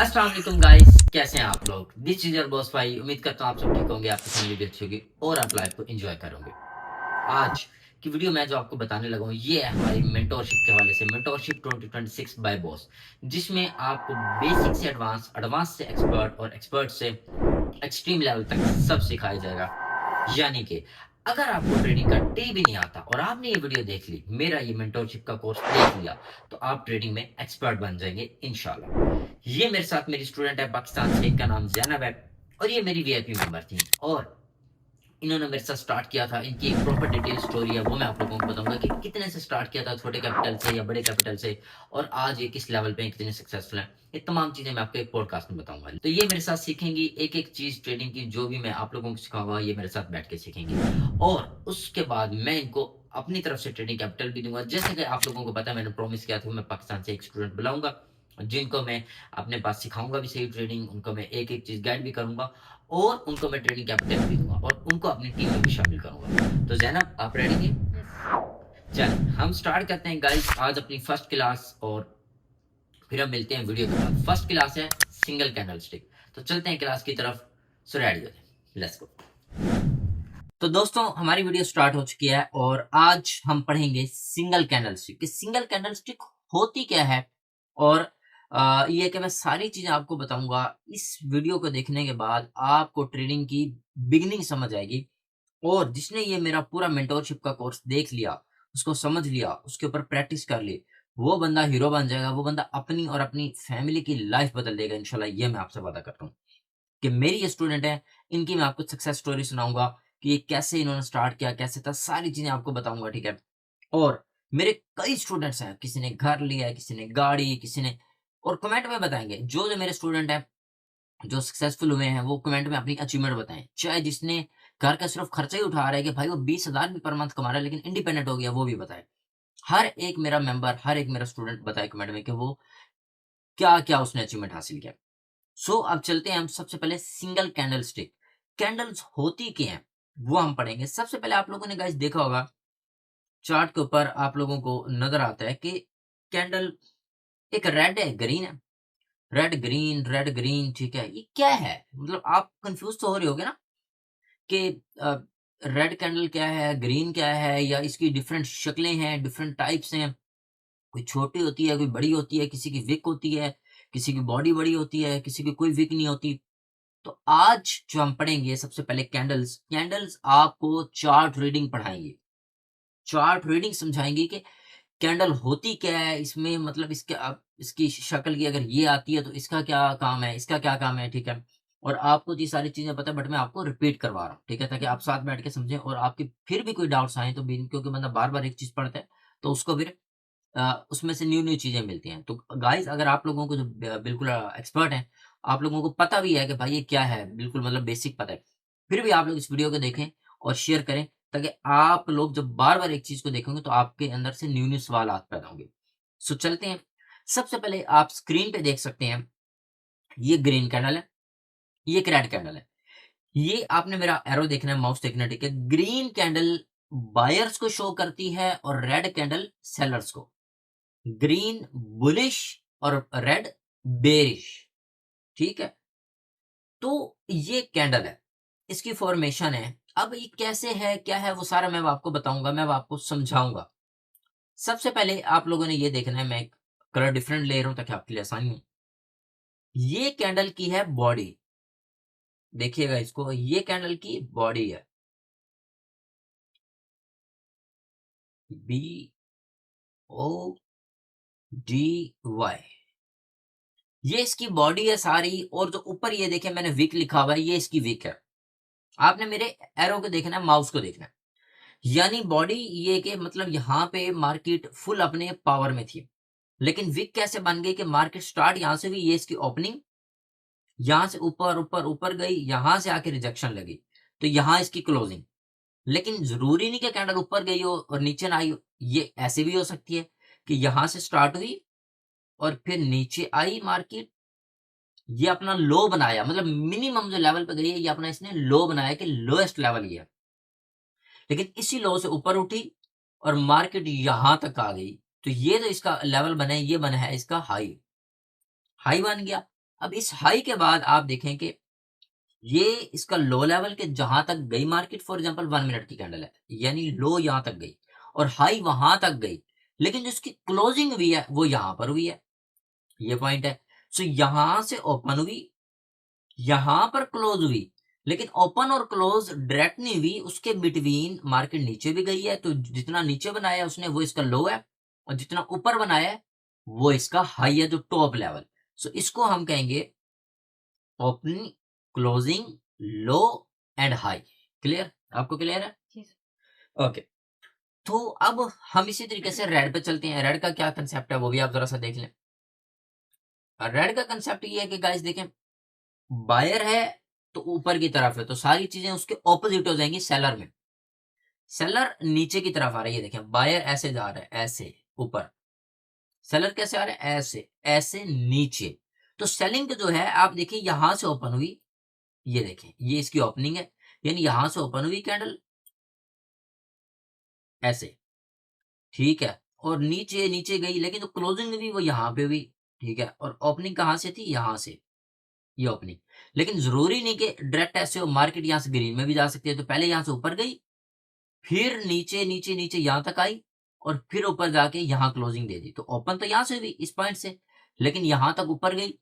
अस्सलाम वालेकुम गाइस, कैसे हैं आप लोग। दिस इज योर बॉस भाई। उम्मीद करता हूँ आप सब ठीक होंगे, आपकी फैमिली भी अच्छी होगी और आप लाइफ को एंजॉय करोगे। आज की वीडियो में जो आपको बताने लगा हूँ ये है हमारी मेंटोरशिप के हवाले से, मेंटोरशिप 2026 बाय बॉस, जिसमें आपको बेसिक से एडवांस, एडवांस से एक्सपर्ट और एक्सपर्ट से एक्सट्रीम लेवल तक सब सिखाया जाएगा। यानी कि अगर आपको ट्रेडिंग का टी भी नहीं आता और आपने ये वीडियो देख ली, मेरा ये मेंटोरशिप का कोर्स देख लिया, तो आप ट्रेडिंग में एक्सपर्ट बन जाएंगे इंशाल्लाह। ये मेरे साथ मेरी स्टूडेंट है पाकिस्तान से, इनका नाम जैनब है और ये मेरी वीआईपी मेंबर थी और इन्होंने मेरे साथ स्टार्ट किया था। इनकी एक प्रॉपर डिटेल स्टोरी है, वो मैं आप लोगों को बताऊंगा कि कितने से स्टार्ट किया था, छोटे कैपिटल से या बड़े कैपिटल से, और आज ये किस लेवल पे कितने सक्सेसफुल हैं। ये तमाम चीजें मैं आपको एक पॉडकास्ट में बताऊंगा। तो ये मेरे साथ सीखेंगी एक एक चीज ट्रेडिंग की, जो भी मैं आप लोगों को सिखाऊंगा ये मेरे साथ बैठ के सीखेंगे और उसके बाद मैं इनको अपनी तरफ से ट्रेडिंग कैपिटल भी दूंगा। जैसे कि आप लोगों को पता है, मैंने प्रॉमिस किया था मैं पाकिस्तान से एक स्टूडेंट बुलाऊंगा जिनको मैं अपने पास सिखाऊंगा भी सही ट्रेडिंग, उनको मैं एक एक चीज गाइड भी करूंगा और उनको मैं ट्रेडिंग कैपिटल भी दूंगा और उनको अपनी टीम में भी शामिल करूंगा। तो जैनब, आप रेडी हैं? चलिए हम स्टार्ट करते हैं गाइस आज अपनी फर्स्ट क्लास और फिर हम मिलते हैं वीडियो के बाद। फर्स्ट क्लास है सिंगल कैंडल स्टिक। तो चलते हैं क्लास की तरफ। सो रेडी हो जाए, लेट्स गो। तो दोस्तों हमारी वीडियो स्टार्ट हो चुकी है और आज हम पढ़ेंगे सिंगल कैंडल स्टिक कि सिंगल कैंडल स्टिक होती क्या है। और ये कि मैं सारी चीजें आपको बताऊंगा। इस वीडियो को देखने के बाद आपको ट्रेडिंग की बिगिनिंग समझ आएगी और जिसने ये मेरा पूरा मेंटोरशिप का कोर्स देख लिया, उसको समझ लिया, उसके ऊपर प्रैक्टिस कर ली, वो बंदा हीरो बन जाएगा। वो बंदा अपनी और अपनी फैमिली की लाइफ बदल देगा इंशाल्लाह। ये मैं आपसे वादा करता हूँ कि मेरी ये स्टूडेंट है, इनकी मैं आपको सक्सेस स्टोरी सुनाऊंगा कि ये कैसे इन्होंने स्टार्ट किया, कैसे था, सारी चीजें आपको बताऊंगा, ठीक है। और मेरे कई स्टूडेंट्स हैं, किसी ने घर लिया है, किसी ने गाड़ी, किसी ने, और कमेंट में बताएंगे जो जो मेरे स्टूडेंट है जो सक्सेसफुल हुए हैं वो कमेंट में अपनी अचीवमेंट बताएं। चाहे जिसने घर का सिर्फ खर्चा ही उठा रहा है कि भाई वो 20,000 भी पर मंथ कमा रहा है लेकिन इंडिपेंडेंट हो गया, वो भी बताए। हर एक मेरा मेंबर, हर एक मेरा स्टूडेंट बताए कमेंट में कि वो क्या क्या उसने अचीवमेंट हासिल किया। सो अब चलते हैं हम सबसे पहले सिंगल कैंडल स्टिक, कैंडल्स होती क्या हैं वो हम पढ़ेंगे। सबसे पहले आप लोगों ने गाइस देखा होगा चार्ट के ऊपर आप लोगों को नजर आता है कि कैंडल एक रेड है, ग्रीन है, रेड ग्रीन, ठीक है। ये क्या है, मतलब आप कंफ्यूज तो हो रहे होगे ना कि रेड कैंडल क्या है, ग्रीन क्या है, या इसकी डिफरेंट शक्लें हैं, डिफरेंट टाइप्स हैं। कोई छोटी होती है, कोई बड़ी होती है, किसी की विक होती है, किसी की बॉडी बड़ी होती है, किसी की कोई विक नहीं होती। तो आज जो हम पढ़ेंगे सबसे पहले कैंडल्स, कैंडल्स आपको चार्ट रीडिंग पढ़ाएंगे, चार्ट रीडिंग समझाएंगे कि कैंडल होती क्या है, इसमें मतलब इसके इसकी शक्ल की अगर ये आती है तो इसका क्या काम है, इसका क्या काम है, ठीक है। और आपको ये सारी चीजें पता है बट मैं आपको रिपीट करवा रहा हूँ, ठीक है, ताकि आप साथ बैठ के समझें और आपके फिर भी कोई डाउट्स आए तो क्योंकि बंदा बार बार एक चीज पढ़ता है तो उसको फिर उसमें से न्यू न्यू चीजें मिलती हैं। तो गाइस अगर आप लोगों को जो बिल्कुल एक्सपर्ट हैं, आप लोगों को पता भी है कि भाई ये क्या है, बिल्कुल मतलब बेसिक पता है, फिर भी आप लोग इस वीडियो को देखें और शेयर करें ताकि आप लोग जब बार बार एक चीज को देखेंगे तो आपके अंदर से न्यू न्यू सवाल पैदा होंगे। सो चलते हैं। सबसे पहले आप स्क्रीन पे देख सकते हैं, ये ग्रीन कैंडल है, ये एक रेड कैंडल है। ये आपने मेरा एरो देखना है, माउस देखना है, ठीक है। ग्रीन कैंडल बायर्स को शो करती है और रेड कैंडल सेलर्स को। ग्रीन बुलिश और रेड बेरिश, ठीक है। तो ये कैंडल है, इसकी फॉर्मेशन है। अब ये कैसे है, क्या है, वो सारा मैं आपको बताऊंगा, मैं आपको समझाऊंगा। सबसे पहले आप लोगों ने ये देखना है, मैं एक कलर डिफरेंट ले रहा हूं ताकि आपके लिए आसानी हो। ये कैंडल की है बॉडी, देखिएगा इसको, ये कैंडल की बॉडी है, BODY। ये इसकी बॉडी है सारी, और जो ऊपर ये देखे मैंने विक लिखा हुआ है, ये इसकी विक है। आपने मेरे एरो को देखना है, माउस को देखना है। यानी बॉडी ये कि मतलब यहाँ पे मार्केट फुल अपने पावर में थी, लेकिन विक कैसे बन गई कि मार्केट स्टार्ट यहाँ से हुई, ये इसकी ओपनिंग, यहाँ से ऊपर ऊपर ऊपर गई, यहाँ से आके रिजेक्शन लगी, तो यहाँ इसकी क्लोजिंग। लेकिन जरूरी नहीं कि कैंडल ऊपर गई हो और नीचे ना आई हो, ये ऐसे भी हो सकती है कि यहाँ से स्टार्ट हुई और फिर नीचे आई मार्केट, ये अपना लो बनाया, मतलब मिनिमम जो लेवल पे गई है ये अपना इसने लो बनाया कि लोएस्ट लेवल ये है, लेकिन इसी लो से ऊपर उठी और मार्केट यहां तक आ गई। तो ये जो इसका लेवल बना है, ये बना है इसका हाई, हाई बन गया। अब इस हाई के बाद आप देखें कि ये इसका लो लेवल के जहां तक गई मार्केट, फॉर एग्जांपल 1 मिनट की कैंडल है, यानी लो यहां तक गई और हाई वहां तक गई, लेकिन जो इसकी क्लोजिंग हुई है वो यहां पर हुई है। ये पॉइंट है। सो यहां से ओपन हुई, यहां पर क्लोज हुई, लेकिन ओपन और क्लोज डायरेक्ट नहीं हुई, उसके बिटवीन मार्केट नीचे भी गई है। तो जितना नीचे बनाया उसने वो इसका लो है, और जितना ऊपर बनाया है वो इसका हाई है, जो टॉप लेवल। सो इसको हम कहेंगे opening, closing, low and high. Clear? आपको क्लियर है? ओके। तो अब हम इसी तरीके से रेड पे चलते हैं। रेड का क्या कंसेप्ट है वो भी आप जरा सा देख लें। रेड का कंसेप्ट ये है कि गाइस देखें, बायर है तो ऊपर की तरफ है, तो सारी चीजें उसके ऑपोजिट हो जाएंगी सेलर में। सेलर नीचे की तरफ आ रहा है, ये देखें बायर ऐसे जा रहा है, ऐसे ऊपर। सेलर कैसे आ रहा है? ऐसे, ऐसे नीचे। तो सेलिंग जो है आप देखिए यहां से ओपन हुई, ये देखें ये इसकी ओपनिंग है, यानी यहां से ओपन हुई कैंडल ऐसे, ठीक है, और नीचे नीचे गई, लेकिन तो क्लोजिंग भी वो यहां पे हुई, ठीक है, और ओपनिंग कहां से थी? यहां से, ये ओपनिंग। लेकिन जरूरी नहीं कि डायरेक्ट ऐसे हो, मार्केट यहां से ग्रीन में भी जा सकती है। तो पहले यहां से ऊपर गई, फिर नीचे नीचे नीचे यहां तक आई, और फिर ऊपर जाके यहां क्लोजिंग दे दी। तो ओपन तो यहां से हुई इस पॉइंट से, लेकिन यहां तक ऊपर गई,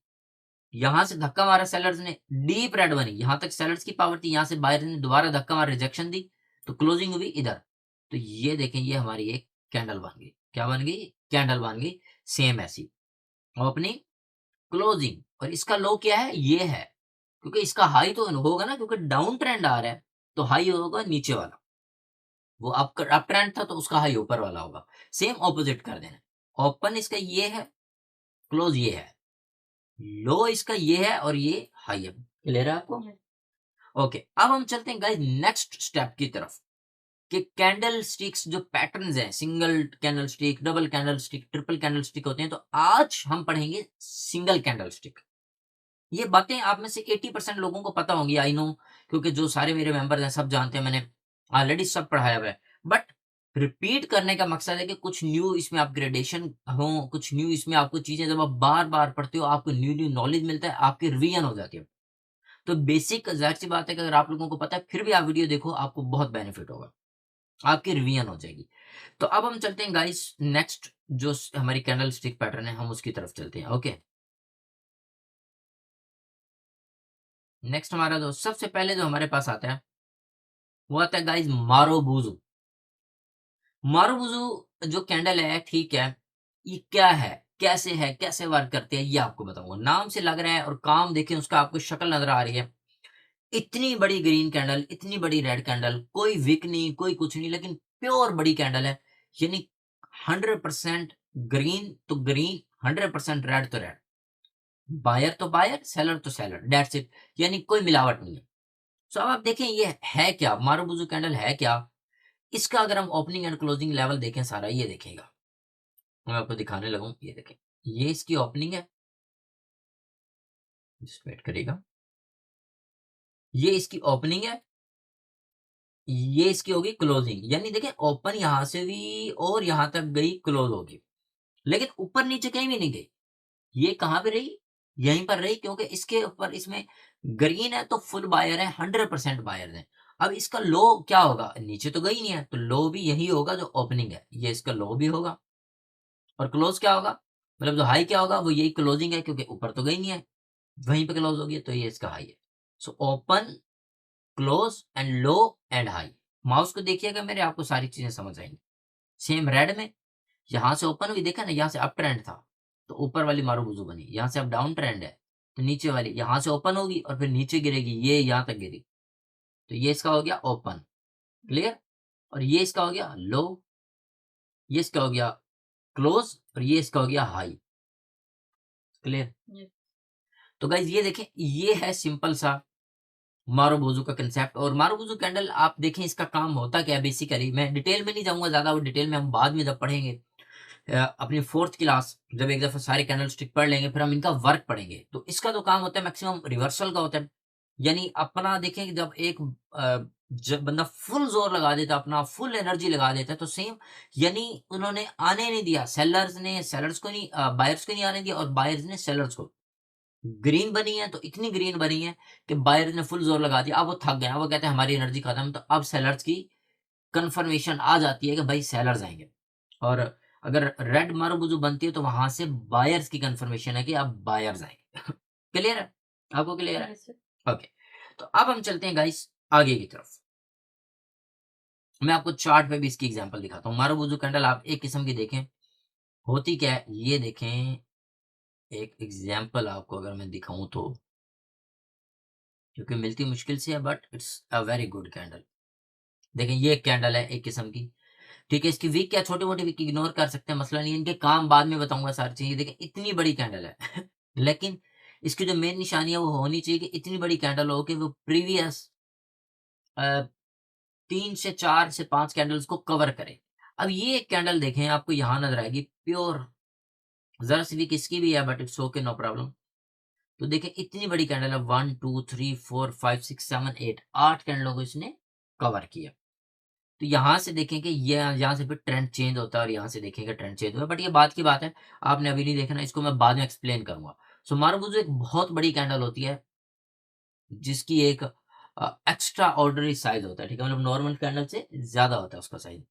यहां से धक्का मारा सेलर्स ने, डीप रेड बनी, यहां तक सेलर्स की पावर थी, यहां से बायर ने दोबारा धक्का मारा, रिजेक्शन दी, तो क्लोजिंग हुई इधर। तो ये देखें ये हमारी एक कैंडल बन गई। क्या बन गई? कैंडल बन गई। सेम ऐसी ओपनिंग, क्लोजिंग, और इसका लो क्या है? ये है, क्योंकि इसका हाई तो होगा ना, क्योंकि डाउन ट्रेंड आ रहा है, तो हाई होगा नीचे वाला। वो अप ट्रेंड था तो उसका हाई ऊपर वाला होगा। सेम ऑपोजिट कर देना। ओपन इसका ये है, क्लोज ये है, लो इसका ये है, और ये हाई है। क्लियर है आपको? ओके। अब हम चलते हैं गाइस नेक्स्ट स्टेप की तरफ, कि कैंडल स्टिक्स जो पैटर्न्स हैं, single candle stick, double candle stick, triple candle stick होते हैं। तो आज हम पढ़ेंगे सिंगल कैंडल स्टिक। ये बातें आप में से 80% लोगों को पता होंगी, आई नो, क्योंकि जो सारे मेरे मेंबर्स हैं सब जानते हैं, मैंने ऑलरेडी सब पढ़ाया हुआ है। बट रिपीट करने का मकसद है कि कुछ न्यू इसमें अपग्रेडेशन हो, कुछ न्यू इसमें आपको चीजें जब आप बार बार पढ़ते हो आपको न्यू न्यू नॉलेज मिलता है, आपकी रिवीजन हो जाती है। तो बेसिक जाहिर सी बात है कि अगर आप लोगों को पता है फिर भी आप वीडियो देखो, आपको बहुत बेनिफिट होगा, आपकी रिवीजन हो जाएगी। तो अब हम चलते हैं गाइस नेक्स्ट, जो हमारी कैंडल स्टिक पैटर्न है हम उसकी तरफ चलते हैं। ओके, नेक्स्ट हमारा जो सबसे पहले जो हमारे पास आता है वो आता है गाइस मारुबुजु। मारुबुजु जो कैंडल है, ठीक है, ये क्या है, कैसे है, कैसे वर्क करते हैं, ये आपको बताऊंगा। नाम से लग रहा है और काम देखें उसका, आपको शक्ल नजर आ रही है, इतनी बड़ी ग्रीन कैंडल, इतनी बड़ी रेड कैंडल, कोई विक नहीं, कोई कुछ नहीं, लेकिन प्योर बड़ी कैंडल है। यानी 100% ग्रीन तो ग्रीन, 100% रेड तो रेड, बायर तो बायर, सेलर तो सेलर, डेट्स इट। यानी कोई मिलावट नहीं है। सो अब आप देखें ये है क्या, मारुबुजु कैंडल है क्या। इसका अगर हम ओपनिंग एंड क्लोजिंग लेवल देखें सारा, ये देखेगा, मैं आपको दिखाने लगूं, ये देखें, ये इसकी ओपनिंग है, वेट करेगा, ये इसकी ओपनिंग है, ये इसकी होगी क्लोजिंग। यानी देखें ओपन यहां से भी और यहां तक गई, क्लोज होगी, लेकिन ऊपर नीचे कहीं भी नहीं गई। ये कहां पे रही? यहीं पर रही, क्योंकि इसके ऊपर इसमें ग्रीन है तो फुल बायर है, 100% बायर है। अब इसका लो क्या होगा? नीचे तो गई नहीं है, तो लो भी यही होगा जो ओपनिंग है, ये इसका लो भी होगा। और क्लोज क्या होगा, मतलब जो हाई क्या होगा, वो यही क्लोजिंग है, क्योंकि ऊपर तो गई नहीं है, वहीं पे क्लोज होगी, तो ये इसका हाई है। So open, close and low and high. Mouse को देखिएगा मेरे, आपको सारी चीजें समझ आएंगी। सेम रेड में यहां से ओपन हुई, देखा ना, यहां से अप ट्रेंड था तो ऊपर वाली मारुबुजु बनी, यहां से अब डाउन ट्रेंड है तो नीचे वाली यहां से ओपन होगी और फिर नीचे गिरेगी, ये यहां तक गिरी, तो ये इसका हो गया ओपन। क्लियर? और ये इसका हो गया लो, ये इसका हो गया क्लोज, और ये इसका हो गया हाई। क्लियर? तो गाइज ये देखें, ये है सिंपल सा मारुबुजु का कंसेप्ट। और मारुबुजु कैंडल आप देखें इसका काम होता क्या है बेसिकली, मैं डिटेल में नहीं जाऊंगा ज्यादा, वो डिटेल में हम बाद में जब पढ़ेंगे, अपनी फोर्थ क्लास जब एक दफा सारे कैंडल स्टिक पढ़ लेंगे, फिर हम इनका वर्क पढ़ेंगे। तो इसका तो काम होता है मैक्सिमम रिवर्सल का होता है। यानी अपना देखें कि जब एक जब बंदा फुल जोर लगा देता, अपना फुल एनर्जी लगा देता है, तो सेम, यानी उन्होंने आने नहीं दिया, सेलर्स ने सेलर्स को नहीं, बायर्स को नहीं आने दिया, और बायर्स ने सेलर्स को, ग्रीन बनी है तो इतनी ग्रीन बनी है कि बायर ने फुल जोर लगा दिया, अब वो थक गए, अब वो कहते हैं हमारी एनर्जी खत्म, तो अब सेलर्स की कंफर्मेशन आ जाती है कि भाई सेलर्स आएंगे। और अगर रेड मारूबुजू बनती है तो वहां से बायर्स की कंफर्मेशन है कि अब बायर्स आएंगे। क्लियर है? आपको क्लियर है? ओके, तो अब हम चलते हैं गाइस आगे की तरफ। मैं आपको चार्ट पे भी इसकी एग्जांपल दिखाता हूँ। मारूबुजू कैंडल आप एक किस्म की देखें, होती क्या है ये देखें। एक एग्जांपल आपको अगर मैं दिखाऊं तो, क्योंकि मिलती मुश्किल से है, but it's a very good candle. देखें ये एक कैंडल है एक किस्म की, ठीक है। इसकी वीक क्या, छोटी मोटी वीक इग्नोर कर सकते हैं, मसला नहीं है, इनके काम बाद में बताऊंगा सारी चीजें। देखें इतनी बड़ी कैंडल है लेकिन इसकी जो मेन निशानी है वो होनी चाहिए कि इतनी बड़ी कैंडल हो कि वो प्रीवियस 3 से 4 से 5 कैंडल्स को कवर करे। अब ये एक कैंडल देखें, आपको यहां नजर आएगी प्योर, जरा सी वीक इसकी भी है but it's okay, no problem. तो देखें इतनी बड़ी कैंडल है, 1 2 3 4 5 6 7 8, 8 कैंडलों को इसने कवर किया। तो यहां से देखें कि ये यहाँ से फिर ट्रेंड चेंज होता है और यहाँ से देखेंगे ट्रेंड चेंज हुआ, बट ये बात की बात है, आपने अभी नहीं देखना, इसको मैं बाद में एक्सप्लेन करूंगा। सो मारुबुजू एक बहुत बड़ी कैंडल होती है जिसकी एक एक्स्ट्रा ऑर्डिनरी साइज होता है, ठीक है, मतलब नॉर्मल कैंडल से ज्यादा होता है उसका साइज।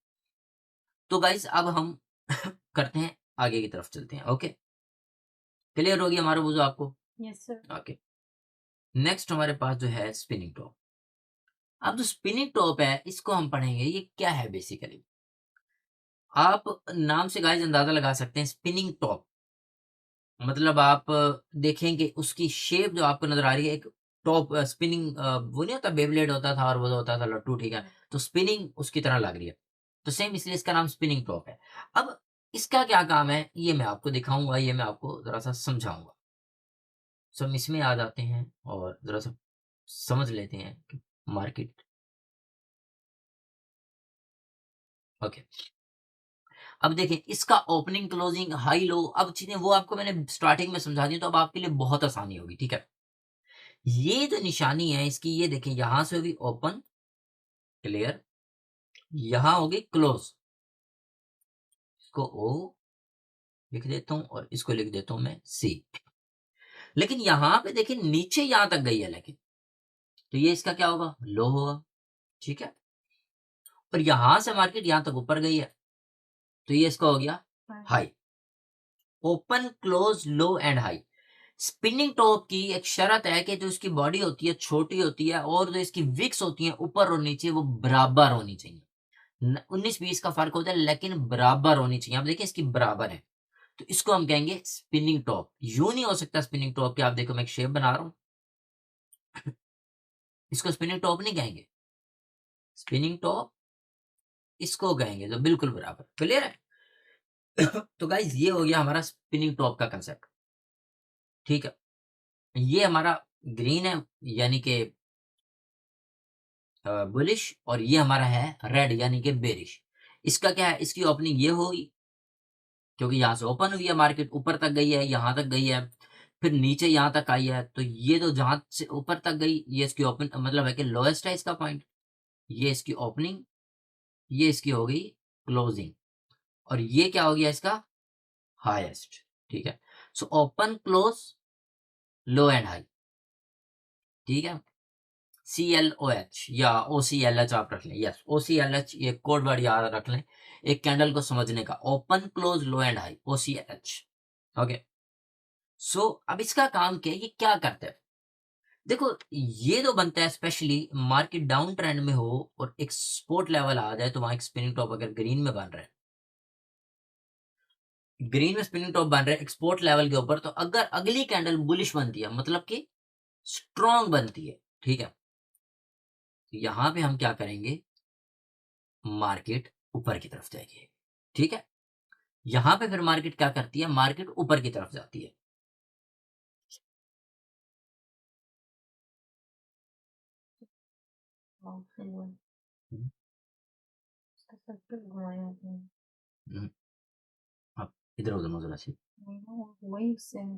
तो गाइस अब हम करते हैं आगे की तरफ चलते हैं। ओके, क्लियर हो गया मारुबुजू आपको? Yes sir. ओके, नेक्स्ट हमारे पास जो है स्पिनिंग टॉप। अब जो स्पिनिंग टॉप है इसको हम पढ़ेंगे, ये क्या है बेसिकली। आप नाम से गाइस अंदाजा लगा सकते हैं, स्पिनिंग टॉप मतलब आप देखेंगे उसकी शेप जो आपको नजर आ रही है, एक टॉप स्पिनिंग, वो नहीं होता बेबलेट होता था और वो होता था लट्टू, ठीक है, तो स्पिनिंग उसकी तरह लग रही है, तो सेम इसलिए इसका नाम स्पिनिंग टॉप है। अब इसका क्या काम है ये मैं आपको दिखाऊंगा, ये मैं आपको जरा सा समझाऊंगा। सो हम इसमें आ जाते हैं और जरा सा समझ लेते हैं कि मार्केट। ओके, अब देखिए इसका ओपनिंग क्लोजिंग हाई लो, अब चीजें वो आपको मैंने स्टार्टिंग में समझा दी, तो अब आपके लिए बहुत आसानी होगी, ठीक है। ये जो निशानी है इसकी, ये देखें यहां से होगी ओपन, क्लियर, यहां होगी क्लोज, इसको ओ लिख देता हूं और इसको लिख देता हूं मैं सी। लेकिन यहां पे देखिए नीचे यहां तक गई है, लेकिन तो ये इसका क्या होगा, लो होगा, ठीक है। और यहां से मार्केट यहां तक ऊपर गई है तो ये इसका हो गया high. Open close low and high. Spinning top की एक शर्त है कि जो इसकी बॉडी होती है छोटी होती है और जो इसकी विक्स होती है ऊपर और नीचे वो बराबर होनी चाहिए। 19-20 का फर्क होता है लेकिन बराबर होनी चाहिए। आप देखिए इसकी बराबर है तो इसको हम कहेंगे स्पिनिंग टॉप। यूं नहीं हो सकता स्पिनिंग टॉप के, आप देखो मैं एक शेप बना रहा हूं, इसको स्पिनिंग टॉप नहीं कहेंगे, स्पिनिंग टॉप इसको कहेंगे जो बिल्कुल बराबर। क्लियर है? तो गाइज ये हो गया हमारा स्पिनिंग टॉप का कंसेप्ट, ठीक है। ये हमारा ग्रीन है यानी कि बुलिश, और ये हमारा है रेड यानी कि बेरिश। इसका क्या है, इसकी ओपनिंग ये होगी क्योंकि यहां से ओपन हुई है, मार्केट ऊपर तक गई है, यहां तक गई है, फिर नीचे यहां तक आई है, तो ये तो जहां से ऊपर तक गई ये इसकी ओपन मतलब है कि लोएस्ट है इसका पॉइंट, ये इसकी ओपनिंग, ये इसकी हो गई क्लोजिंग, और ये क्या हो गया इसका हाईएस्ट, ठीक है। So open close low and high, ठीक है। CLOH या OCLH आप रख लें, यस OCLH, ये कोड वर्ड याद रख लें एक कैंडल को समझने का, open close low and high, OCLH। Okay, so अब इसका काम क्या है, ये क्या करता है। देखो ये जो बनता है स्पेशली मार्केट डाउन ट्रेंड में हो और एक सपोर्ट लेवल आ जाए, तो वहां एक स्पिनिंग टॉप अगर ग्रीन में बन रहा है, ग्रीन में स्पिनिंग टॉप बन रहा है एक्सपोर्ट लेवल के ऊपर, तो अगर अगली कैंडल बुलिश बनती है मतलब कि स्ट्रॉन्ग बनती है, ठीक है, तो यहां पे हम क्या करेंगे, मार्केट ऊपर की तरफ जाएगी, ठीक है। यहां पे फिर मार्केट क्या करती है, मार्केट ऊपर की तरफ जाती है। हम्म, हम्म, आप इधर उधर नजर ऐसे वही सेम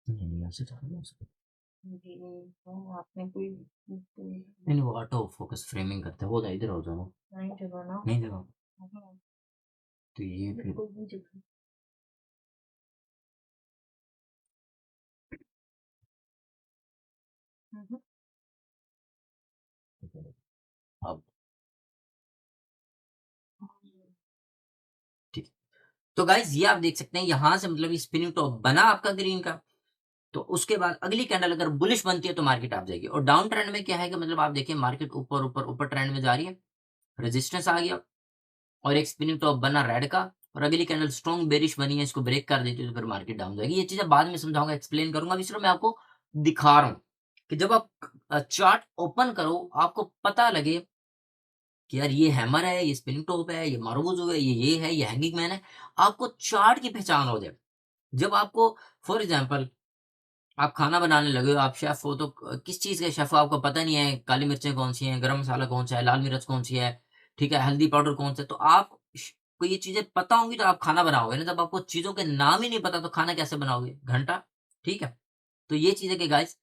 नहीं ऐसे तो नहीं हो सकता। आपने कोई नहीं, वो ऑटो फोकस फ्रेमिंग करता है, वो इधर हो जाओ, नहीं जगह, तो ये फिर अब ठीक, तो गाइज ये आप देख सकते हैं यहां से मतलब स्पिनिंग टॉप बना आपका ग्रीन का। तो उसके बाद अगली कैंडल अगर बुलिश बनती है तो मार्केट आप जाएगी। और डाउन ट्रेंड में क्या है कि मतलब आप देखिए मार्केट ऊपर ऊपर ऊपर ट्रेंड में जा रही है, रेजिस्टेंस आ गया और एक स्पिनिंग टॉप बना रेड का, और अगली कैंडल स्ट्रॉन्ग बेरिश बनी है, इसको ब्रेक कर देती है तो फिर मार्केट डाउन जाएगी। ये चीजें बाद में समझाऊंगा, एक्सप्लेन करूंगा, अभी सिर्फ मैं आपको दिखा रहा हूं कि जब आप चार्ट ओपन करो आपको पता लगे कि यार ये हैमर है, ये स्पिनिंग टॉप है, ये मारूबुजू है, ये है, ये हैंगिंग मैन है। आपको चार्ट की पहचान हो जाए। जब आपको फॉर एग्जाम्पल आप खाना बनाने लगे हो, आप शेफ हो, तो किस चीज के शेफ हो आपको पता नहीं है, काली मिर्चें कौन सी हैं, गरम मसाला कौन सा है, लाल मिर्च कौन सी है, ठीक है, हल्दी पाउडर कौन सा है, तो आप को ये चीजें पता होंगी तो आप खाना बनाओगे ना। जब आपको चीजों के नाम ही नहीं पता तो खाना कैसे बनाओगे, घंटा। ठीक है, तो ये चीजें के गाइस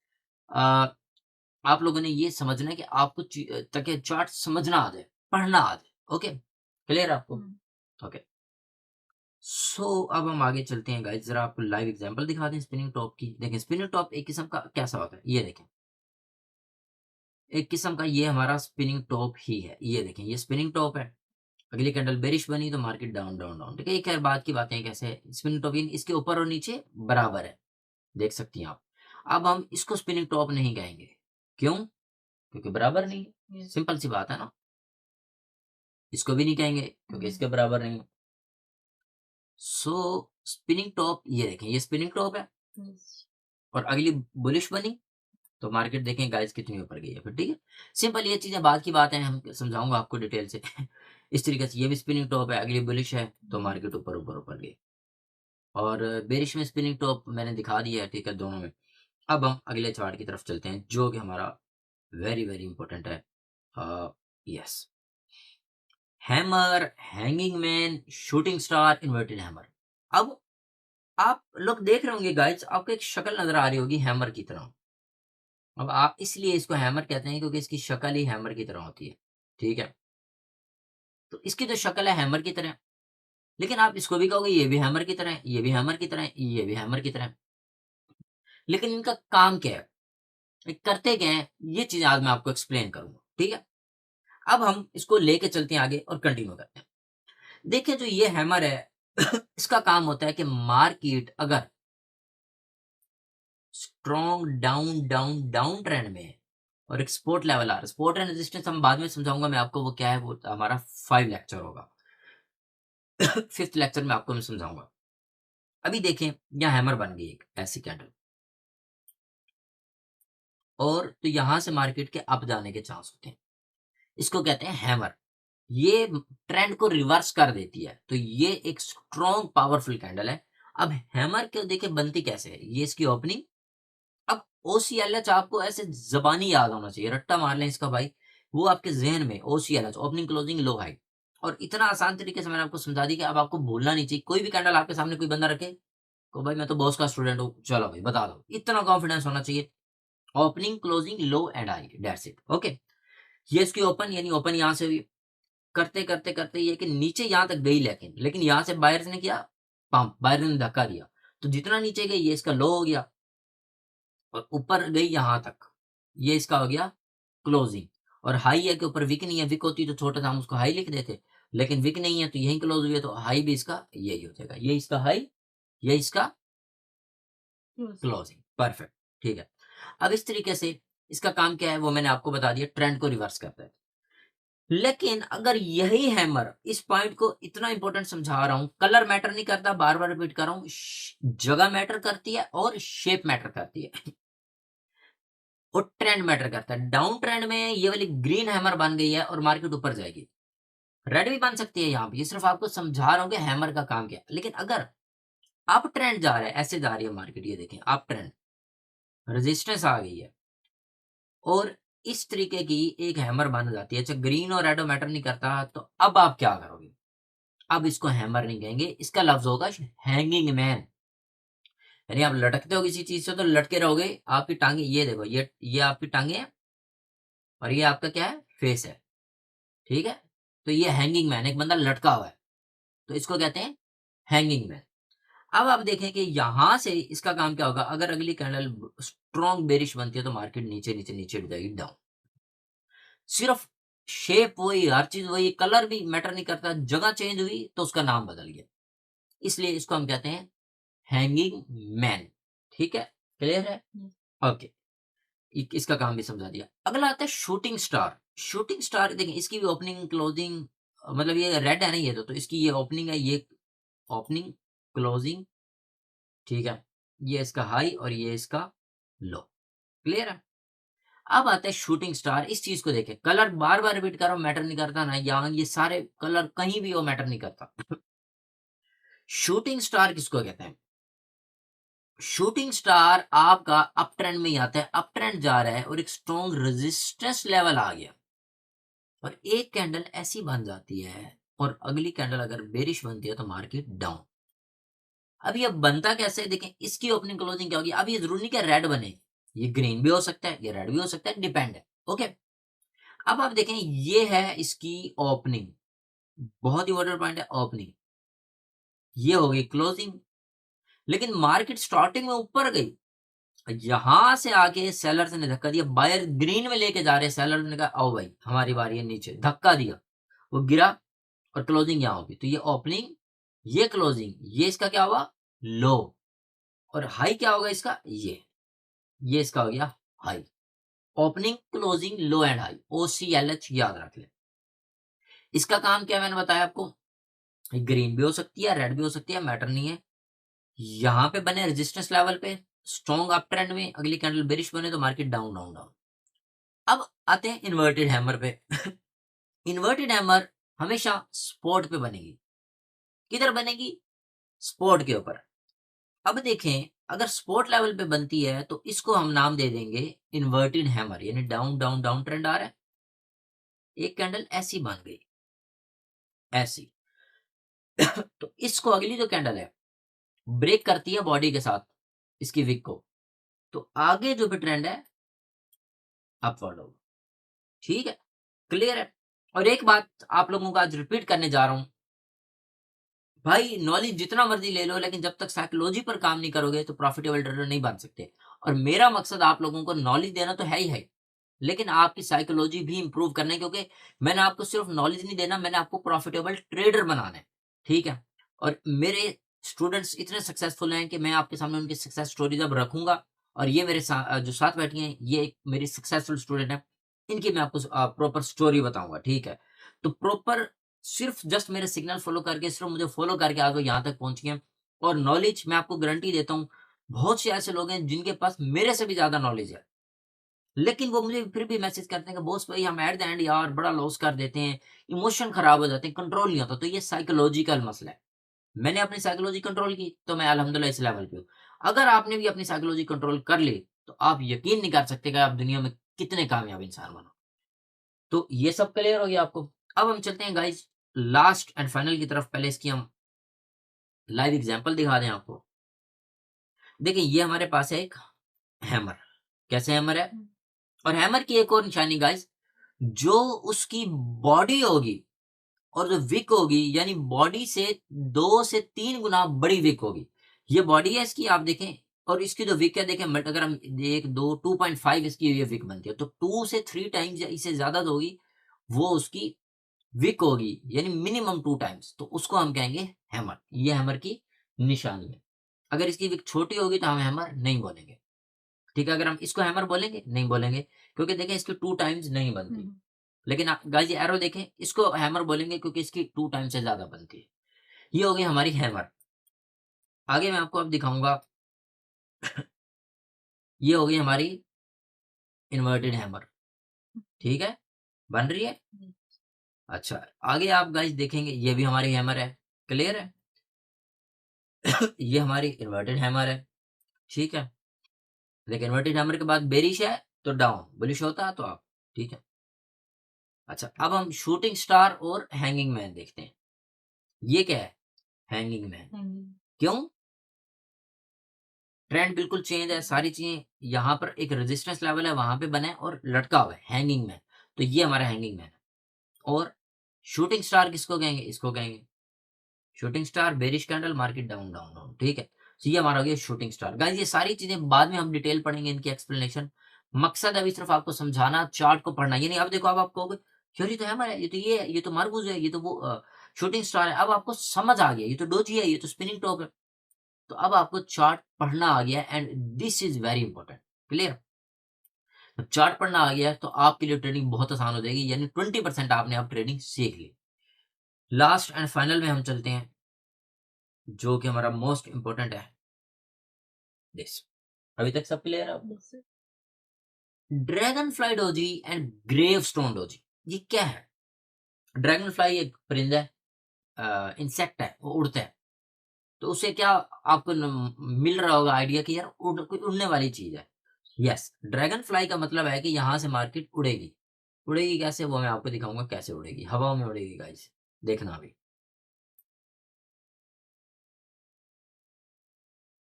आप लोगों ने ये समझना है कि आपको ताकि चार्ट समझना आ जाए, पढ़ना आ जाए। ओके, क्लियर आपको? ओके, सो अब हम आगे चलते हैं गाइस, जरा आपको लाइव एग्जांपल दिखा दें स्पिनिंग टॉप की। देखें स्पिनिंग टॉप एक किस्म का कैसा होता है, ये देखें एक किस्म का ये हमारा स्पिनिंग टॉप ही है। ये देखें ये स्पिनिंग टॉप है, अगली कैंडल बेरिश बनी तो मार्केट डाउन डाउन डाउन। ठीक है, एक खैर बात की बातें कैसे है, स्पिनिंग टॉप इसके ऊपर और नीचे बराबर है, देख सकती हैं आप। अब हम इसको स्पिनिंग टॉप नहीं कहेंगे, क्यों? क्योंकि बराबर नहीं है, सिंपल सी बात है ना। इसको भी नहीं कहेंगे क्योंकि इसके बराबर नहीं है। सो स्पिनिंग टॉप ये देखें, ये स्पिनिंग टॉप है और अगली बुलिश बनी तो मार्केट देखें गाइस कितनी ऊपर गई है फिर। ठीक है, सिंपल ये चीजें बाद की बात है, हम समझाऊंगा आपको डिटेल से। इस तरीके से ये भी स्पिनिंग टॉप है, अगली बुलिश है तो मार्केट ऊपर ऊपर ऊपर गई, और बेरिश में स्पिनिंग टॉप मैंने दिखा दिया है। ठीक है, दोनों में। अब हम अगले चार्ट की तरफ चलते हैं जो कि हमारा वेरी वेरी इंपॉर्टेंट है। Yes, hammer, hanging man, shooting star, inverted hammer. अब आप लोग देख रहे होंगे गाइस, आपको एक शक्ल नजर आ रही होगी हैमर की तरह। अब आप इसलिए इसको हैमर कहते हैं क्योंकि इसकी शक्ल ही हैमर की तरह होती है। ठीक है, तो इसकी जो शक्ल है हैमर की तरह, लेकिन आप इसको भी कहोगे ये भी हैमर की तरह है, ये भी हैमर की तरह है, ये भी हैमर की तरह है। लेकिन इनका काम क्या है, ये करते क्या है, ये चीज आज मैं आपको एक्सप्लेन करूंगा। ठीक है, अब हम इसको लेके चलते हैं आगे और कंटिन्यू करते हैं। देखिए जो ये हैमर है इसका काम होता है कि मार्केट अगर strong down down down trend में है और एक सपोर्ट लेवल आ रहा है, सपोर्ट एंड रेजिस्टेंस हम बाद में समझाऊंगा मैं आपको वो क्या है, वो हमारा 5 लेक्चर होगा। 5th लेक्चर में आपको मैं समझाऊंगा। अभी देखें यहाँ हैमर बन गई एक ऐसी कैंडल, और तो यहां से मार्केट के अप जाने के चांस होते हैं, इसको कहते हैं हैमर। ये ट्रेंड को रिवर्स कर देती है, तो ये एक स्ट्रॉन्ग पावरफुल कैंडल है। अब हैमर के देखिए बनती कैसे है, ये इसकी ओपनिंग। अब ओसीएलएच आपको ऐसे जबानी याद होना चाहिए, रट्टा मार लें इसका भाई, वो आपके जहन में ओसीएलएच, ओपनिंग क्लोजिंग लो हाई। और इतना आसान तरीके से मैंने आपको समझा दी कि अब आपको भूलना नहीं चाहिए। कोई भी कैंडल आपके सामने कोई बंदा रखे तो भाई मैं तो बॉस का स्टूडेंट हूँ, चलो भाई बता दो, इतना कॉन्फिडेंस होना चाहिए। Opening closing low and high, that's it. Okay, ये इसकी ओपन, यानी ओपन यहां से हुई, करते करते करते ये कि नीचे यहां तक गई, लेकिन यहां से बायर्स ने किया पंप, बायर ने धक्का दिया, तो जितना नीचे गई ये इसका लो हो गया, और ऊपर गई यहां तक, ये इसका हो गया क्लोजिंग। और हाई है कि ऊपर विक नहीं है, विक होती तो छोटा सा हम उसको हाई लिख देते, लेकिन विक नहीं है तो यही क्लोज हुई है, तो हाई भी इसका यही हो जाएगा, ये इसका हाई, ये इसका क्लोजिंग। परफेक्ट, ठीक है। अब इस तरीके से इसका काम क्या है वो मैंने आपको बता दिया, ट्रेंड को रिवर्स करता है। लेकिन अगर यही हैमर, इस पॉइंट को इतना इंपॉर्टेंट समझा रहा हूं, कलर मैटर नहीं करता, बार बार रिपीट कर रहा हूं, जगह मैटर करती है और शेप मैटर करती है और ट्रेंड मैटर करता है। डाउन ट्रेंड में ये वाली ग्रीन हैमर बन गई है और मार्केट ऊपर जाएगी, रेड भी बन सकती है यहाँ पे, ये सिर्फ आपको समझा रहा हूं कि हैमर का काम क्या है। लेकिन अगर अप ट्रेंड जा रहा है, ऐसे जा रही है मार्केट, ये देखें अप ट्रेंड, रेजिस्टेंस आ गई है और इस तरीके की एक हैमर बन जाती है, अच्छा ग्रीन और रेड मैटर नहीं करता, तो अब आप क्या करोगे? अब इसको हैमर नहीं कहेंगे, इसका लफ्ज होगा हैंगिंग मैन। यानी आप लटकते हो किसी चीज से तो लटके रहोगे, आपकी टांगे, ये देखो ये आपकी टांगे है और ये आपका क्या है, फेस है। ठीक है, तो ये हैंगिंग मैन, एक बंदा लटका हुआ है, तो इसको कहते हैं हैंगिंग मैन। अब आप देखें कि यहां से इसका काम क्या होगा, अगर अगली कैंडल स्ट्रॉन्ग बेरिश बनती है तो मार्केट नीचे नीचे नीचे जाएगी डाउन। सिर्फ शेप वही, हर चीज वही, कलर भी मैटर नहीं करता, जगह चेंज हुई तो उसका नाम बदल गया, इसलिए इसको हम कहते हैं हैंगिंग मैन। ठीक है, क्लियर है? ओके, इसका काम भी समझा दिया। अगला आता है शूटिंग स्टार। शूटिंग स्टार देखें, इसकी भी ओपनिंग क्लोजिंग, मतलब ये रेड है ना ये, तो इसकी ये ओपनिंग है, ये ओपनिंग क्लोजिंग, ठीक है, ये इसका हाई और ये इसका लो। क्लियर है? अब आता है शूटिंग स्टार। इस चीज को देखें, कलर बार बार रिपीट कर रहा हूं, मैटर नहीं करता ना, यहाँ ये सारे कलर कहीं भी हो मैटर नहीं करता। शूटिंग स्टार किसको कहते हैं? शूटिंग स्टार आपका अप ट्रेंड में ही आता है, अप ट्रेंड जा रहा है और एक स्ट्रॉन्ग रेजिस्टेंस लेवल आ गया और एक कैंडल ऐसी बन जाती है और अगली कैंडल अगर बेरिश बनती है तो मार्केट डाउन। अब ये बनता कैसे है देखें, इसकी ओपनिंग क्लोजिंग क्या होगी। अब ये जरूरी नहीं कि रेड बने, ये ग्रीन भी हो सकता है, ये रेड भी हो सकता है, डिपेंड है। ओके, अब आप देखें ये है इसकी ओपनिंग, बहुत इंपॉर्टेंट पॉइंट है ओपनिंग, ये हो गई क्लोजिंग, लेकिन मार्केट स्टार्टिंग में ऊपर गई, यहां से आके सेलर्स ने धक्का दिया, बायर ग्रीन में लेके जा रहे, सेलर ने कहा आओ भाई हमारी बारी है, नीचे धक्का दिया, वो गिरा और क्लोजिंग यहां होगी, तो ये ओपनिंग, ये क्लोजिंग, ये इसका क्या हुआ लो, और हाई क्या होगा इसका, ये इसका हो गया high. Opening closing low and high, OCLH याद रख ले। इसका काम क्या मैंने बताया आपको, ग्रीन भी हो सकती है, रेड भी हो सकती है, मैटर नहीं है, यहां पे बने रेजिस्टेंस लेवल पे स्ट्रॉन्ग अप ट्रेंड में, अगली कैंडल बेरिश बने तो मार्केट डाउन डाउन डाउन। अब आते हैं इन्वर्टेड हैमर पे। इन्वर्टेड हैमर हमेशा स्पॉट पे बनेगी, किधर बनेगी, स्पॉट के ऊपर। अब देखें अगर स्पॉट लेवल पे बनती है तो इसको हम नाम दे देंगे इन्वर्टेड हैमर, यानी डाउन डाउन डाउन ट्रेंड आ रहा है, एक कैंडल ऐसी बन गई, ऐसी। तो इसको अगली जो कैंडल है ब्रेक करती है बॉडी के साथ इसकी विक को, तो आगे जो भी ट्रेंड है अपवर्ड होगा। ठीक है, क्लियर है? और एक बात आप लोगों को आज रिपीट करने जा रहा हूं, भाई नॉलेज जितना मर्जी ले लो, लेकिन जब तक साइकोलॉजी पर काम नहीं करोगे तो प्रॉफिटेबल ट्रेडर नहीं बन सकते। और मेरा मकसद आप लोगों को नॉलेज देना तो है ही है, लेकिन आपकी साइकोलॉजी भी इंप्रूव करना है, क्योंकि मैंने आपको सिर्फ नॉलेज नहीं देना, मैंने आपको प्रॉफिटेबल ट्रेडर बनाना है। ठीक है, और मेरे स्टूडेंट्स इतने सक्सेसफुल हैं कि मैं आपके सामने उनकी सक्सेस स्टोरी जब रखूंगा, और ये मेरे जो साथ बैठी हैं ये एक मेरी सक्सेसफुल स्टूडेंट है, इनकी मैं आपको प्रॉपर स्टोरी बताऊंगा। ठीक है, तो प्रॉपर सिर्फ जस्ट मेरे सिग्नल फॉलो करके, सिर्फ मुझे फॉलो करके आप यहाँ तक पहुंच गए। और नॉलेज मैं आपको गारंटी देता हूँ, बहुत से ऐसे लोग हैं जिनके पास मेरे से भी ज्यादा नॉलेज है, लेकिन वो मुझे फिर भी मैसेज करते हैं कि बॉस भाई हम एट द एंड यार बड़ा लॉस कर देते हैं, इमोशन खराब हो जाते हैं, कंट्रोल नहीं होता। तो ये साइकोलॉजिकल मसला है। मैंने अपनी साइकोलॉजी कंट्रोल की तो मैं अल्हम्दुलिल्लाह इस लेवल पे हूँ। अगर आपने भी अपनी साइकोलॉजी कंट्रोल कर ली तो आप यकीन नहीं कर सकते कि आप दुनिया में कितने कामयाब इंसान बनो। तो ये सब क्लियर हो गया आपको। अब हम चलते हैं गाइज लास्ट एंड फाइनल की तरफ, पहले इसकी हम लाइव एग्जांपल दिखा दें आपको। देखिए ये हमारे पास है एक हैमर, कैसे हैमर है, और हैमर की एक और निशानी गाइज, जो उसकी बॉडी होगी और जो विक होगी, यानी बॉडी से 2 से 3 गुना बड़ी विक होगी। ये बॉडी है इसकी, आप देखें, और इसकी जो विक है देखें, अगर हम एक दो 2.5 इसकी ये विक बनती है, तो 2 से 3 टाइम्स या इससे ज्यादा जो होगी वो उसकी विक होगी, यानी मिनिमम 2 टाइम्स, तो उसको हम कहेंगे हैमर। ये हैमर की निशानी है। अगर इसकी विक छोटी होगी तो हम हैमर नहीं बोलेंगे। ठीक है, अगर हम इसको हैमर बोलेंगे नहीं बोलेंगे, क्योंकि देखें इसकी 2 टाइम्स नहीं बनती। लेकिन आप गाइस ये एरो देखें, इसको हैमर बोलेंगे क्योंकि इसकी 2 टाइम से ज्यादा बनती है। ये हो गई हमारी हैमर। आगे मैं आपको अब दिखाऊंगा, ये हो गई हमारी इन्वर्टेड हैमर। ठीक है, बन रही है। अच्छा, आगे आप गाइस देखेंगे ये भी हमारी हैमर है, क्लियर है। ये हमारी इन्वर्टेड हैमर है। ठीक है, लेकिन इन्वर्टेड हैमर के बाद बेरिश है तो डाउन, बुलिश होता है तो आप। ठीक है, अच्छा अब हम शूटिंग स्टार और हैंगिंग मैन देखते हैं। ये क्या है, हैंगिंग मैन। क्यों, ट्रेंड बिल्कुल चेंज है, सारी चीजें, यहाँ पर एक रेजिस्टेंस लेवल है वहां पे बना है और लटका हुआ है हैंगिंग मैन, तो ये हमारा हैंगिंग मैन है। और शूटिंग स्टार किसको कहेंगे, इसको कहेंगे shooting star, bearish candle, market down down down. ठीक है, तो ये हमारा हो गया शूटिंग स्टार। गाइस ये सारी चीजें बाद में हम डिटेल पढ़ेंगे, इनकी एक्सप्लेनेशन। मकसद अभी सिर्फ आपको समझाना, चार्ट को पढ़ना। ये नहीं अब देखो, अब आप कहोगे यार ये तो हैमर है, ये तो ये है, ये तो मार्बूज है, ये तो वो शूटिंग स्टार है। अब आपको समझ आ गया, ये तो डोजी है, ये तो स्पिनिंग टॉप है। तो अब आपको चार्ट पढ़ना आ गया, and this is very important. Clear? तो चार्ट पढ़ना आ गया तो आपके लिए ट्रेडिंग बहुत आसान हो जाएगी, यानी 20% आपने अब ट्रेडिंग सीख ली। लास्ट एंड फाइनल में हम चलते हैं, जो कि हमारा मोस्ट इंपॉर्टेंट है, दिस। अभी तक सब क्लियर है? Dragonfly doji and gravestone doji, ये क्या है? ड्रैगन फ्लाई एक परिंदा है, इंसेक्ट है, वो उड़ता है। तो उससे क्या आपको मिल रहा होगा आइडिया कि यार कोई उड़ने वाली चीज है। यस, ड्रैगन फ्लाई का मतलब है कि यहां से मार्केट उड़ेगी। उड़ेगी कैसे, वो मैं आपको दिखाऊंगा कैसे उड़ेगी। हवाओं में उड़ेगी गाइस, देखना अभी।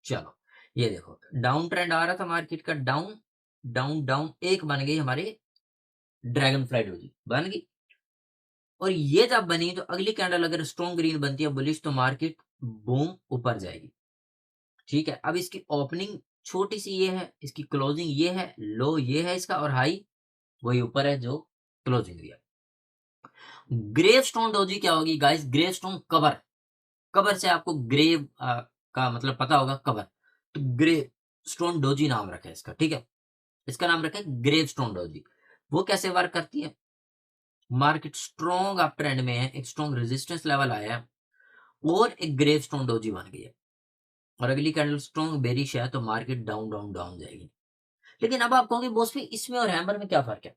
चलो ये देखो, डाउन ट्रेंड आ रहा था मार्केट का, डाउन डाउन डाउन, एक बन गई हमारी ड्रैगन फ्लाई डोजी, बन गई। और ये जब बनी तो अगली कैंडल अगर स्ट्रॉन्ग ग्रीन बनती है बुलिश, तो मार्केट बूम ऊपर जाएगी। ठीक है, अब इसकी ओपनिंग छोटी सी ये है, इसकी क्लोजिंग ये है, लो ये है इसका, और हाई वही ऊपर है जो क्लोजिंग दिया। ग्रेव स्टोन डोजी क्या होगी guys? Gravestone cover. Cover से आपको ग्रेव का मतलब पता होगा, कवर। तो ग्रेव स्टोन डोजी नाम रखा है इसका, ठीक है। इसका नाम रखा है ग्रेव स्टोन डोजी। वो कैसे वर्क करती है? मार्केट स्ट्रॉन्ग अप ट्रेंड में है, एक स्ट्रॉन्ग रेजिस्टेंस लेवल आया है, और एक ग्रेव स्टोन डोजी बन गई है, और अगली कैंडल स्ट्रॉन्ग बेरिश है, तो मार्केट डाउन डाउन डाउन जाएगी। लेकिन अब आप कहोगे बॉस भाई इसमें और हैमर में क्या फर्क है?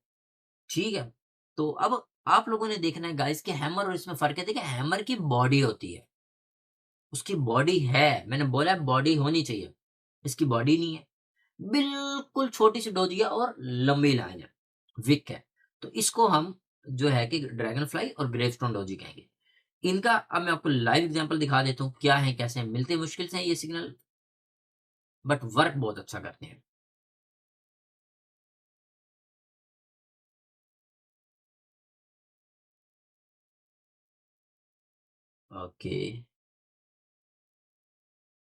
ठीक है, तो अब आप लोगों ने देखना है गाइस कि हैमर और इसमें फर्क है। देखिए, हैमर की बॉडी होती है, उसकी बॉडी है, मैंने बोला है बॉडी होनी चाहिए, इसकी बॉडी नहीं है। बिल्कुल छोटी सी डोजिया और लंबी लाइन है, विक है। तो इसको हम जो है कि ड्रैगन फ्लाई और ग्रेवस्टोन डोजी कहेंगे। इनका अब मैं आपको लाइव एग्जांपल दिखा देता हूँ, क्या है कैसे हैं। मिलते मुश्किल से हैं ये सिग्नल, बट वर्क बहुत अच्छा करते हैं। ओके,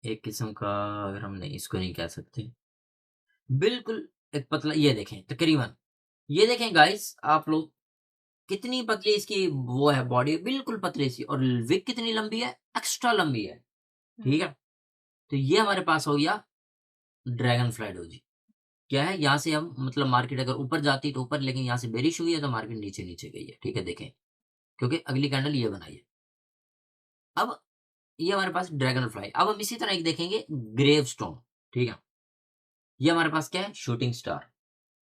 एक किस्म का, अगर हम नहीं इसको नहीं कह सकते, बिल्कुल एक पतला, ये देखें तकरीबन, ये देखें गाइस आप लोग, कितनी पतली इसकी वो है बॉडी, बिल्कुल पतली सी, और विक कितनी लंबी है, एक्स्ट्रा लंबी है। ठीक है, तो ये हमारे पास हो गया ड्रैगन फ्लाई डोजी। क्या है, यहाँ से हम मतलब मार्केट अगर ऊपर जाती तो ऊपर, लेकिन यहाँ से बेरिश हुई है तो मार्केट नीचे नीचे गई है। ठीक है, देखें, क्योंकि अगली कैंडल ये बनाई है। अब ये हमारे पास ड्रैगन फ्लाई। अब हम इसी तरह एक देखेंगे ग्रेव स्टोन। ठीक है, ये हमारे पास क्या है, शूटिंग स्टार।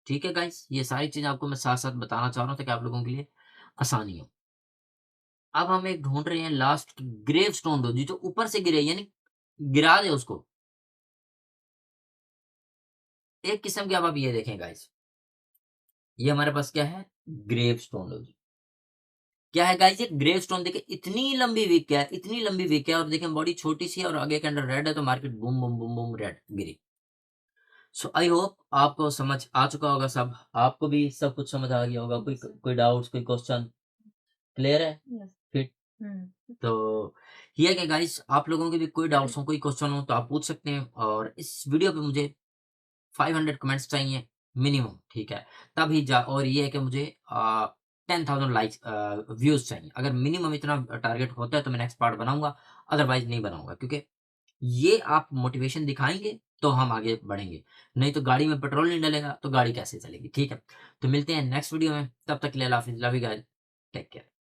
ठीक है गाइस, ये सारी चीजें आपको मैं साथ साथ बताना चाह रहा हूँ ताकि आप लोगों के लिए आसानी हो। अब हम एक ढूंढ रहे हैं लास्ट ग्रेव स्टोन डोजी, जो ऊपर से गिरे, यानी गिरा दे उसको। एक किस्म की, अब आप ये देखें गाइस, ये हमारे पास क्या है, ग्रेव स्टोन डोजी। क्या है गाइस, ये ग्रेव स्टोन, देखिए इतनी लंबी वीक है, इतनी लंबी वीक है, और देखें बॉडी छोटी सी है, और आगे के अंदर रेड है, तो market boom boom boom boom red Giri. So I hope आपको समझ आ चुका होगा सब, आपको भी सब कुछ समझ आ गया होगा। कोई कोई डाउट्स, कोई क्वेश्चन? क्लियर है? फिट? तो ये है कि गाइस आप लोगों के भी कोई डाउट्स हो, कोई क्वेश्चन हो, तो आप पूछ सकते हैं। और इस वीडियो पे मुझे 500 कमेंट्स चाहिए मिनिमम। ठीक है, तभी जा, और ये है कि मुझे 10,000 लाइक्स व्यूज चाहिए। अगर मिनिमम इतना टारगेट होता है तो मैं नेक्स्ट पार्ट बनाऊंगा, अदरवाइज नहीं बनाऊंगा, क्योंकि ये आप मोटिवेशन दिखाएंगे तो हम आगे बढ़ेंगे। नहीं तो गाड़ी में पेट्रोल नहीं डलेगा तो गाड़ी कैसे चलेगी? ठीक है, तो मिलते हैं नेक्स्ट वीडियो में, तब तक के लिए अल्लाह हाफिज़, love you guys, take care.